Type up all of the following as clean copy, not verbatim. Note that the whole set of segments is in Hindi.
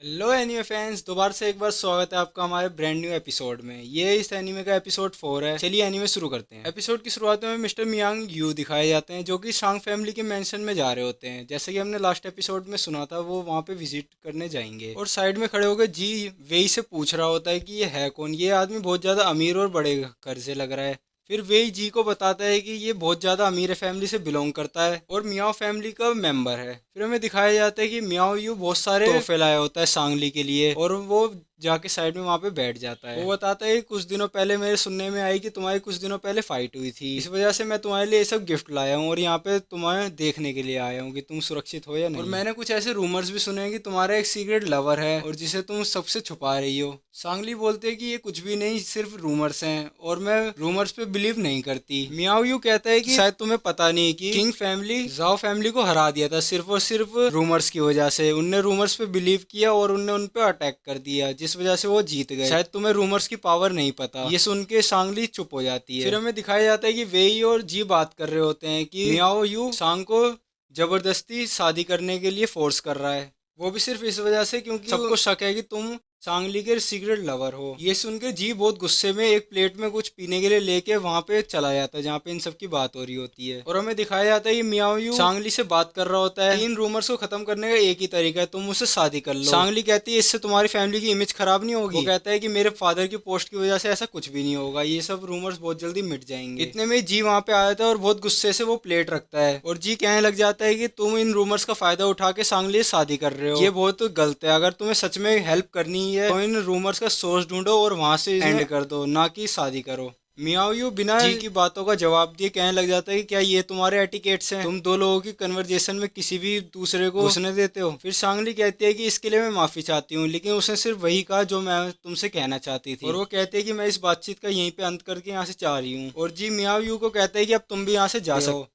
हेलो एनीमे फैंस, दोबारा से एक बार स्वागत है आपका हमारे ब्रांड न्यू एपिसोड में। ये इस एनीमे का एपिसोड 4 है। चलिए एनीमे शुरू करते हैं। एपिसोड की शुरुआत में मिस्टर मियांग यू दिखाए जाते हैं जो कि सांग फैमिली के मेंशन में जा रहे होते हैं। जैसे कि हमने लास्ट एपिसोड में सुना था, वो वहाँ पे विजिट करने जाएंगे और साइड में खड़े होकर जी वेई से पूछ रहा होता है कि ये है कौन, ये आदमी बहुत ज़्यादा अमीर और बड़े घर से लग रहा है। फिर वेई जी को बताता है कि ये बहुत ज़्यादा अमीर फैमिली से बिलोंग करता है और मियाओ फैमिली का मेंबर है। फिर हमें दिखाया जाता है कि मियाओ यू बहुत सारे तोहफे लाया होता है सांगली के लिए और वो जाके साइड में वहाँ पे बैठ जाता है। वो बताता है कि कुछ दिनों पहले मेरे सुनने में आई कि तुम्हारी कुछ दिनों पहले फाइट हुई थी, इस वजह से मैं तुम्हारे लिए ये सब गिफ्ट लाया हूँ और यहाँ पे तुम्हें देखने के लिए आया हूँ कि तुम सुरक्षित हो या नहीं। और मैंने कुछ ऐसे रूमर्स भी सुने हैं कि तुम्हारा एक सीक्रेट लवर है और जिसे तुम सबसे छुपा रही हो। सांगली बोलते हैं कि ये कुछ भी नहीं, सिर्फ रूमर्स हैं और मैं रूमर्स पे बिलीव नहीं करती। मियाओ यू कहता है कि शायद तुम्हें पता नहीं कि किंग फैमिली जाओ फैमिली को हरा दिया था सिर्फ और सिर्फ रूमर्स की वजह से। उनने रूमर्स पे बिलीव किया और उनने उन पे अटैक कर दिया, जिस वजह से वो जीत गए। शायद तुम्हें रूमर्स की पावर नहीं पता। ये सुन के सांगली चुप हो जाती है। फिर हमें दिखाया जाता है कि वेई और जी बात कर रहे होते हैं कि मियाओ यू सांग को जबरदस्ती शादी करने के लिए फोर्स कर रहा है, वो भी सिर्फ इस वजह से क्योंकि सबको शक है कि तुम सांगली के सीक्रेट लवर हो। ये सुन के जी बहुत गुस्से में एक प्लेट में कुछ पीने के लिए लेके वहाँ पे चला जाता है जहाँ पे इन सब की बात हो रही होती है। और हमें दिखाया जाता है कि मियाओ यू सांगली से बात कर रहा होता है। इन रूमर्स को खत्म करने का एक ही तरीका है, तुम उससे शादी कर लो। सांगली कहती है इससे तुम्हारी फैमिली की इमेज खराब नहीं होगी। वो कहता है कि मेरे फादर की पोस्ट की वजह से ऐसा कुछ भी नहीं होगा, ये सब रूमर्स बहुत जल्दी मिट जाएंगे। इतने में जी वहाँ पे आया था और बहुत गुस्से से वो प्लेट रखता है और जी कहने लग जाता है कि तुम इन रूमर्स का फायदा उठा के सांगली से शादी कर रहे हो, ये बहुत गलत है। अगर तुम्हें सच में हेल्प करनी है तो इन रूमर्स का सोर्स ढूंढो और वहां से एंड कर दो, ना कि शादी करो। मियाओ यू बिना जी की बातों का जवाब दिए कहने लग जाता है कि क्या ये तुम्हारे एटिकेट्स हैं, तुम दो लोगों की कन्वर्जेशन में किसी भी दूसरे को घुसने देते हो। फिर सांगली कहती है कि इसके लिए मैं माफी चाहती हूँ, लेकिन उसने सिर्फ वही कहा जो मैं तुमसे कहना चाहती थी। और वो कहते हैं कि मैं इस बातचीत का यहीं पे अंत करके यहाँ से जा रही हूँ। और जी मियाओ यू को कहता है कि अब तुम भी यहाँ से जा सकते।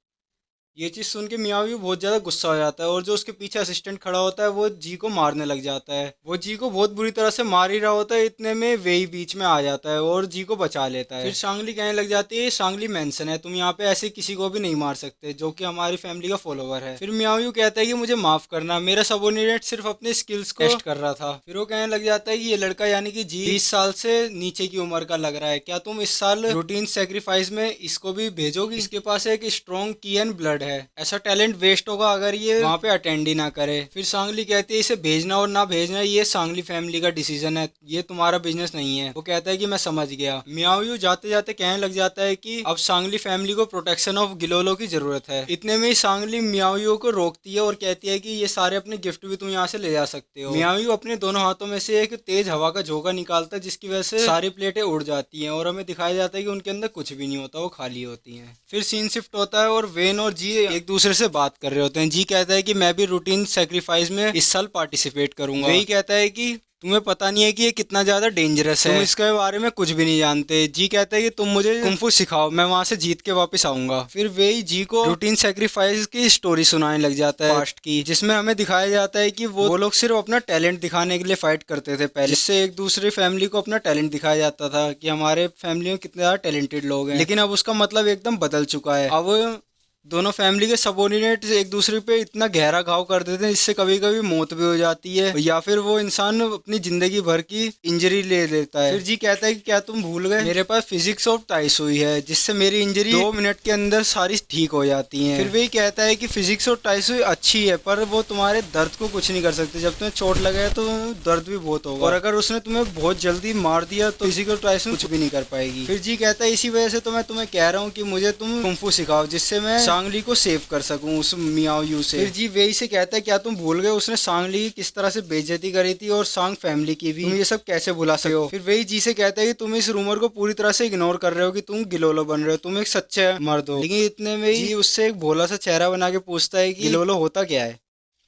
ये चीज सुन के मियाँ भी बहुत ज्यादा गुस्सा हो जाता है और जो उसके पीछे असिस्टेंट खड़ा होता है वो जी को मारने लग जाता है। वो जी को बहुत बुरी तरह से मार ही रहा होता है, इतने में वेई बीच में आ जाता है और जी को बचा लेता है। फिर सांगली कहने लग जाती है सांगली मेंशन है, तुम यहाँ पे ऐसे किसी को भी नहीं मार सकते जो कि हमारी फैमिली का फॉलोवर है। फिर मियाँ कहता है कि मुझे माफ करना, मेरा सबोर्डिनेट सिर्फ अपने स्किल्स को टेस्ट कर रहा था। फिर वो कहने लग जाता है कि ये लड़का यानी कि जी 20 साल से नीचे की उम्र का लग रहा है, क्या तुम इस साल रूटीन सेक्रीफाइस में इसको भी भेजोगी? इसके पास एक स्ट्रॉन्ग की एंड ब्लड है, ऐसा टैलेंट वेस्ट होगा अगर ये वहाँ पे अटेंड ही ना करे। फिर सांगली कहती है इसे भेजना और ना भेजना ये सांगली फैमिली का डिसीजन है, ये तुम्हारा बिजनेस नहीं है। वो कहता है कि मैं समझ गया। मियाओ यू जाते जाते कहने लग जाता है कि अब सांगली फैमिली को प्रोटेक्शन ऑफ गिलोलो की जरूरत है। इतने में ही सांगली मियाओ यू को रोकती है और कहती है कि ये सारे अपने गिफ्ट भी तुम यहाँ से ले जा सकते हो। मियाओ यू अपने दोनों हाथों में से एक तेज हवा का झोंका निकालता है जिसकी वजह से सारी प्लेटें उड़ जाती हैं और हमें दिखाया जाता है कि उनके अंदर कुछ भी नहीं होता, वो खाली होती हैं। फिर सीन शिफ्ट होता है और वेन और जी एक दूसरे से बात कर रहे होते हैं। जी कहता है कि मैं भी रूटीन सेक्रीफाइस में इस साल पार्टिसिपेट करूंगा। वही कहता है कि तुम्हें पता नहीं है कि ये कितना ज्यादा डेंजरस है, तुम इसके बारे में कुछ भी नहीं जानते। जी कहता है कि तुम मुझे कुंफू सिखाओ, मैं वहां से जीत के वापस आऊंगा। फिर वही जी को रूटीन सेक्रीफाइस की स्टोरी सुनाने लग जाता है पास्ट की, जिसमें हमें दिखाया जाता है कि वो लोग सिर्फ अपना टैलेंट दिखाने के लिए फाइट करते थे पहले, जिससे एक दूसरी फैमिली को अपना टैलेंट दिखाया जाता था कि हमारे फैमिली में कितने ज्यादा टैलेंटेड लोग हैं। लेकिन अब उसका मतलब एकदम बदल चुका है। अब दोनों फैमिली के सबोर्डिनेट एक दूसरे पे इतना गहरा घाव कर देते हैं जिससे कभी कभी मौत भी हो जाती है या फिर वो इंसान अपनी जिंदगी भर की इंजरी ले लेता है। फिर जी कहता है कि क्या तुम भूल गए, मेरे पास फिजिक्स ऑफ टाइस हुई है जिससे मेरी इंजरी 2 मिनट के अंदर सारी ठीक हो जाती है। फिर वही कहता है कि फिजिक्स ऑफ टाइस हुई अच्छी है पर वो तुम्हारे दर्द को कुछ नहीं कर सकते, जब तुम्हें चोट लगे तो दर्द भी बहुत होगा और अगर उसने तुम्हें बहुत जल्दी मार दिया तो फिजिकल टाइस कुछ भी नहीं कर पाएगी। फिर जी कहता है इसी वजह से तो मैं तुम्हें कह रहा हूँ कि मुझे तुम कुंफू सिखाओ जिससे मैं सांगली को सेव कर सकूं उस मियाओ यू से। फिर जी वेई से कहता है क्या तुम भूल गए उसने सांगली की किस तरह से बेइज्जती करी थी और सांग फैमिली की भी, तुम ये सब कैसे भुला सकते हो? फिर वेई जी से कहता है कि तुम इस रूमर को पूरी तरह से इग्नोर कर रहे हो कि तुम गिलोलो बन रहे हो, तुम एक सच्चे मर्द हो। लेकिन इतने में जी उससे एक भोला सा चेहरा बना के पूछता है कि गिलोलो होता क्या है।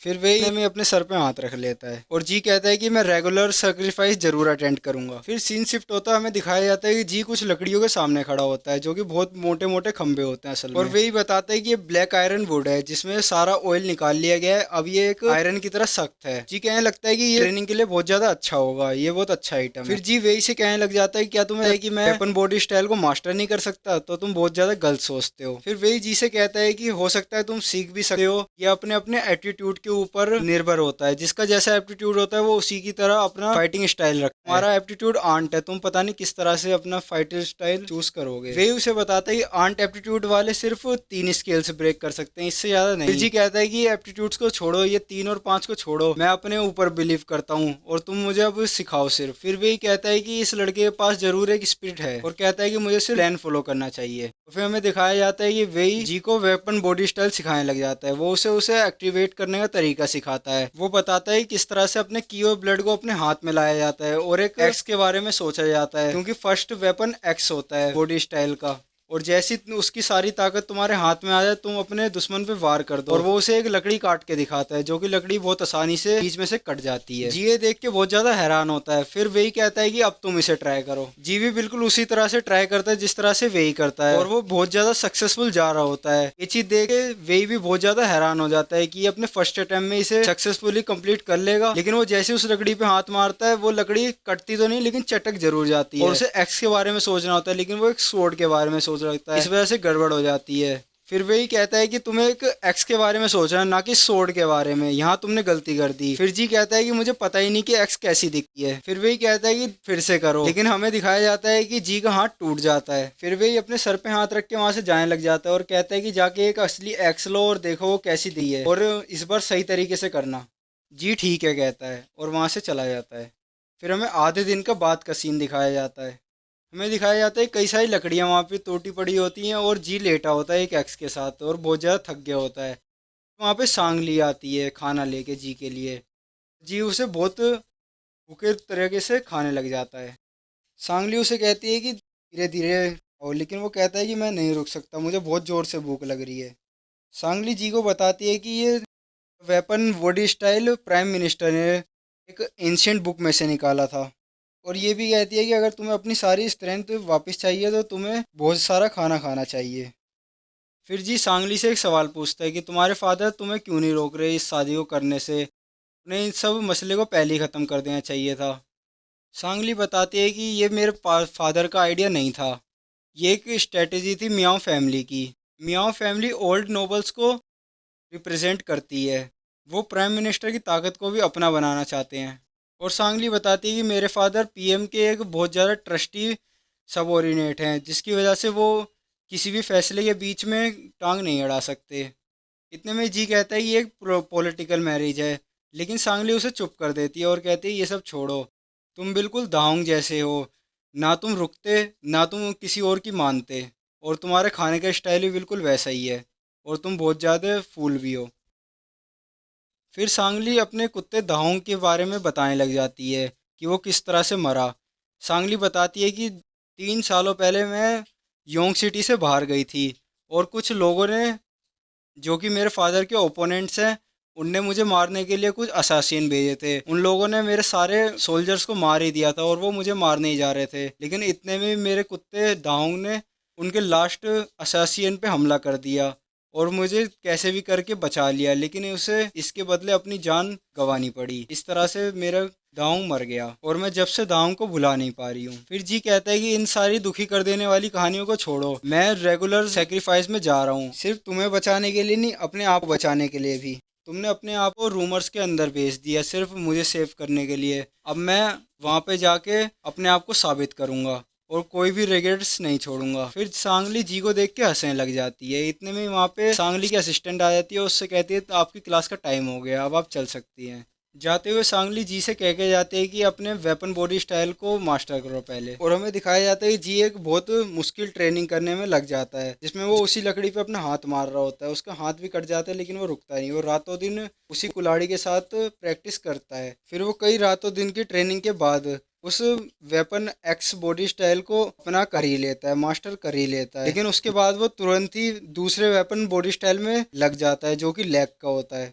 फिर वही में अपने सर पे हाथ रख लेता है और जी कहता है कि मैं रेगुलर सेक्रीफाइस जरूर अटेंड करूंगा। फिर सीन शिफ्ट होता है, हमें दिखाया जाता है कि जी कुछ लकड़ियों के सामने खड़ा होता है जो कि बहुत मोटे मोटे खंबे होते हैं असल में, और वही बताता है कि ये ब्लैक आयरन वुड है जिसमें सारा ऑयल निकाल लिया गया है, अब ये एक आयरन की तरह सख्त है। जी कहने लगता है कि ये ट्रेनिंग के लिए बहुत ज्यादा अच्छा होगा, ये बहुत अच्छा आइटम है। फिर जी वही से कहने लग जाता है कि क्या तुम्हें है कि मैं वेपन बॉडी स्टाइल को मास्टर नहीं कर सकता, तो तुम बहुत ज्यादा गलत सोचते हो। फिर वही जी से कहता है कि हो सकता है तुम सीख भी सकते हो, ये अपने अपने एटीट्यूड के ऊपर निर्भर होता है। जिसका जैसा एप्टीट्यूड होता है वो उसी की तरह अपना फाइटिंग स्टाइल रखता है। हमारा एप्टीट्यूड आंट है, तुम पता नहीं किस तरह से अपना फाइटिंग स्टाइल चूज करोगे। वे उसे बताता है कि आंट एप्टीट्यूड वाले सिर्फ 3 स्केल से ब्रेक कर सकते हैं, इससे ज्यादा नहीं। जी कहता है कि एप्टीट्यूड्स को छोड़ो, ये 3 और 5 को छोड़ो, मैं अपने ऊपर बिलीव करता हूँ और तुम मुझे अब सिखाओ सिर्फ। फिर वे कहता है कि इस लड़के के पास जरूर एक स्पिरिट है और कहता है कि मुझे सिर्फ प्लान फॉलो करना चाहिए। तो फिर हमें दिखाया जाता है कि वेई जी को वेपन बॉडी स्टाइल सिखाने लग जाता है। वो उसे एक्टिवेट करने का तरीका सिखाता है। वो बताता है किस तरह से अपने की और ब्लड को अपने हाथ में लाया जाता है और एक एक्स के बारे में सोचा जाता है, क्योंकि फर्स्ट वेपन एक्स होता है बॉडी स्टाइल का। और जैसी उसकी सारी ताकत तुम्हारे हाथ में आ जाए तुम अपने दुश्मन पे वार कर दो। और वो उसे एक लकड़ी काट के दिखाता है, जो कि लकड़ी बहुत आसानी से बीच में से कट जाती है। जी ये देख के बहुत ज्यादा हैरान होता है। फिर वही कहता है कि अब तुम इसे ट्राई करो। जी भी बिल्कुल उसी तरह से ट्राई करता है जिस तरह से वही करता है और वो बहुत ज्यादा सक्सेसफुल जा रहा होता है। ये चीज देख के वही भी बहुत ज्यादा हैरान हो जाता है कि अपने फर्स्ट अटेम्प्ट में इसे सक्सेसफुली कंप्लीट कर लेगा। लेकिन वो जैसे उस लकड़ी पे हाथ मारता है वो लकड़ी कटती तो नहीं लेकिन चटक जरूर जाती है। और उसे एक्स के बारे में सोचना होता है लेकिन वो एक स्वॉर्ड के बारे में सोच रखता है, इस वजह से गड़बड़ हो जाती है। फिर वही कहता है कि तुम्हें एक एक्स के बारे में सोचना है, ना कि सोर्ड के बारे में, यहाँ तुमने गलती कर दी। फिर जी कहता है कि मुझे पता ही नहीं कि एक्स कैसी दिखती है। फिर वही कहता है कि फिर से करो, लेकिन हमें दिखाया जाता है कि जी का हाथ टूट जाता है। फिर वही अपने सर पे हाथ रख के वहां से जाने लग जाता है और कहता है कि जाके एक असली एक्स लो और देखो वो कैसी दी है और इस बार सही तरीके से करना। जी ठीक है कहता है और वहां से चला जाता है। फिर हमें आधे दिन का बाद का सीन दिखाया जाता है। हमें दिखाया जाता है कई सारी लकड़ियाँ वहाँ पे टूटी पड़ी होती हैं और जी लेटा होता है एक एक्स के साथ और बहुत ज़्यादा थक गया होता है। वहाँ पे सांगली आती है खाना लेके जी के लिए। जी उसे बहुत भूखे तरीके से खाने लग जाता है। सांगली उसे कहती है कि धीरे धीरे और, लेकिन वो कहता है कि मैं नहीं रुक सकता, मुझे बहुत ज़ोर से भूख लग रही है। सांगली जी को बताती है कि ये weapon body style prime minister ने एक एंशियंट बुक में से निकाला था और ये भी कहती है कि अगर तुम्हें अपनी सारी स्ट्रेंथ वापस चाहिए तो तुम्हें बहुत सारा खाना खाना चाहिए। फिर जी सांगली से एक सवाल पूछता है कि तुम्हारे फादर तुम्हें क्यों नहीं रोक रहे इस शादी को करने से, उन्हें इन सब मसले को पहले ही ख़त्म कर देना चाहिए था। सांगली बताती है कि ये मेरे फादर का आइडिया नहीं था, ये एक स्ट्रेटेजी थी मियाओ फैमिली की। मियाओ फैमिली ओल्ड नोबल्स को रिप्रेजेंट करती है, वो प्राइम मिनिस्टर की ताकत को भी अपना बनाना चाहते हैं। और सांगली बताती है कि मेरे फादर पीएम के एक बहुत ज़्यादा ट्रस्टी सबऑर्डिनेट हैं, जिसकी वजह से वो किसी भी फैसले के बीच में टांग नहीं अड़ा सकते। इतने में जी कहता है कि ये एक पॉलिटिकल मैरिज है, लेकिन सांगली उसे चुप कर देती है और कहती है ये सब छोड़ो, तुम बिल्कुल दांग जैसे हो, ना तुम रुकते ना तुम किसी और की मानते और तुम्हारे खाने का स्टाइल भी बिल्कुल वैसा ही है और तुम बहुत ज़्यादा फूल भी हो। फिर सांगली अपने कुत्ते दाहोंग के बारे में बताने लग जाती है कि वो किस तरह से मरा। सांगली बताती है कि 3 सालों पहले मैं योंग सिटी से बाहर गई थी और कुछ लोगों ने, जो कि मेरे फादर के ओपोनेंट्स हैं, उनने मुझे मारने के लिए कुछ असासिन भेजे थे। उन लोगों ने मेरे सारे सोल्जर्स को मार ही दिया था और वो मुझे मारने ही जा रहे थे, लेकिन इतने में मेरे कुत्ते दाहोंग ने उनके लास्ट असासिन पे हमला कर दिया और मुझे कैसे भी करके बचा लिया, लेकिन उसे इसके बदले अपनी जान गंवानी पड़ी। इस तरह से मेरा दाऊं मर गया और मैं जब से दाऊं को भुला नहीं पा रही हूँ। फिर जी कहता है कि इन सारी दुखी कर देने वाली कहानियों को छोड़ो, मैं रेगुलर सेक्रीफाइस में जा रहा हूँ, सिर्फ तुम्हें बचाने के लिए नहीं, अपने आप को बचाने के लिए भी। तुमने अपने आप को रूमर्स के अंदर भेज दिया सिर्फ मुझे सेव करने के लिए। अब मैं वहाँ पे जाके अपने आप को साबित करूँगा और कोई भी रिग्रेट्स नहीं छोड़ूंगा। फिर सांगली जी को देख के हंसने लग जाती है। इतने में वहाँ पे सांगली की असिस्टेंट आ जाती है, उससे कहती है तो आपकी क्लास का टाइम हो गया, अब आप चल सकती हैं। जाते हुए सांगली जी से कह के जाते हैं कि अपने वेपन बॉडी स्टाइल को मास्टर करो पहले। और हमें दिखाया जाता है कि जी एक बहुत मुश्किल ट्रेनिंग करने में लग जाता है, जिसमें वो उसी लकड़ी पे अपना हाथ मार रहा होता है। उसका हाथ भी कट जाता है लेकिन वो रुकता नहीं, वो रातों दिन उसी कुल्हाड़ी के साथ प्रैक्टिस करता है। फिर वो कई रातों दिन की ट्रेनिंग के बाद उस वेपन एक्स बॉडी स्टाइल को अपना कर ही लेता है, मास्टर कर ही लेता है। लेकिन उसके बाद वो तुरंत ही दूसरे वेपन बॉडी स्टाइल में लग जाता है, जो कि लेग का होता है।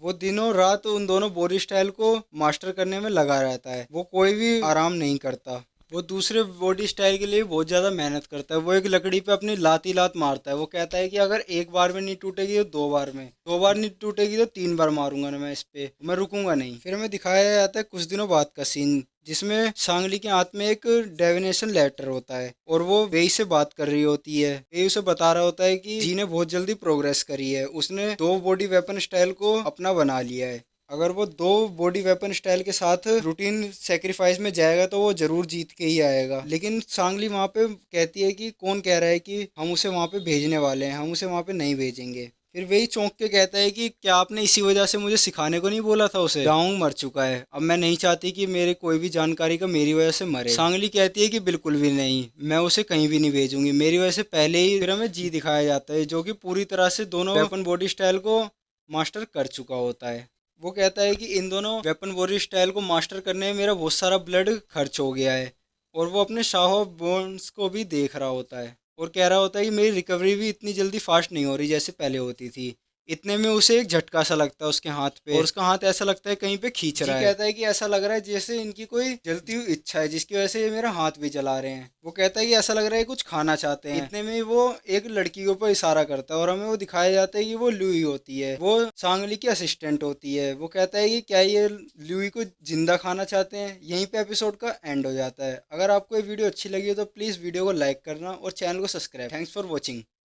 वो दिनों रात उन दोनों बॉडी स्टाइल को मास्टर करने में लगा रहता है, वो कोई भी आराम नहीं करता। वो दूसरे बॉडी स्टाइल के लिए बहुत ज़्यादा मेहनत करता है। वो एक लकड़ी पे अपनी लात ही लात मारता है। वो कहता है कि अगर एक बार में नहीं टूटेगी तो 2 बार में, 2 बार नहीं टूटेगी तो 3 बार मारूंगा ना मैं इस पे, मैं रुकूंगा नहीं। फिर हमें दिखाया जाता है कुछ दिनों बाद का सीन, जिसमें सांगली के हाथ में एक डेविनेशन लेटर होता है और वो वेई से बात कर रही होती है। वेई उसे बता रहा होता है कि जी ने बहुत जल्दी प्रोग्रेस करी है, उसने 2 बॉडी वेपन स्टाइल को अपना बना लिया है। अगर वो 2 बॉडी वेपन स्टाइल के साथ रूटीन सेक्रीफाइस में जाएगा तो वो जरूर जीत के ही आएगा। लेकिन सांगली वहां पे कहती है कि कौन कह रहा है कि हम उसे वहां पे भेजने वाले हैं, हम उसे वहां पे नहीं भेजेंगे। फिर वही चौंक के कहता है कि क्या आपने इसी वजह से मुझे सिखाने को नहीं बोला था? उसे गांव मर चुका है, अब मैं नहीं चाहती कि मेरे कोई भी जानकारी का मेरी वजह से मरे। सांगली कहती है कि बिल्कुल भी नहीं, मैं उसे कहीं भी नहीं भेजूंगी, मेरी वजह से पहले ही। फिर हमें जी दिखाया जाता है जो कि पूरी तरह से दोनों वेपन बॉडी स्टाइल को मास्टर कर चुका होता है। वो कहता है कि इन दोनों वेपन बॉडी स्टाइल को मास्टर करने में मेरा बहुत सारा ब्लड खर्च हो गया है। और वो अपने शाह ऑफ बोन्स को भी देख रहा होता है और कह रहा होता है कि मेरी रिकवरी भी इतनी जल्दी फास्ट नहीं हो रही जैसे पहले होती थी। इतने में उसे एक झटका सा लगता है उसके हाथ पे और उसका हाथ ऐसा लगता है कहीं पे खींच रहा है। कहता है कि ऐसा लग रहा है जैसे इनकी कोई जलती हुई इच्छा है जिसकी वजह से ये मेरा हाथ भी जला रहे हैं। वो कहता है कि ऐसा लग रहा है कुछ खाना चाहते हैं। इतने में वो एक लड़की के ऊपर इशारा करता है और हमें वो दिखाया जाता है कि वो लुई होती है, वो सांगली की असिस्टेंट होती है। वो कहता है कि क्या ये लुई को जिंदा खाना चाहते हैं। यहीं पे एपिसोड का एंड हो जाता है। अगर आपको ये वीडियो अच्छी लगी हो तो प्लीज वीडियो को लाइक करना और चैनल को सब्सक्राइब। Thanks for watching.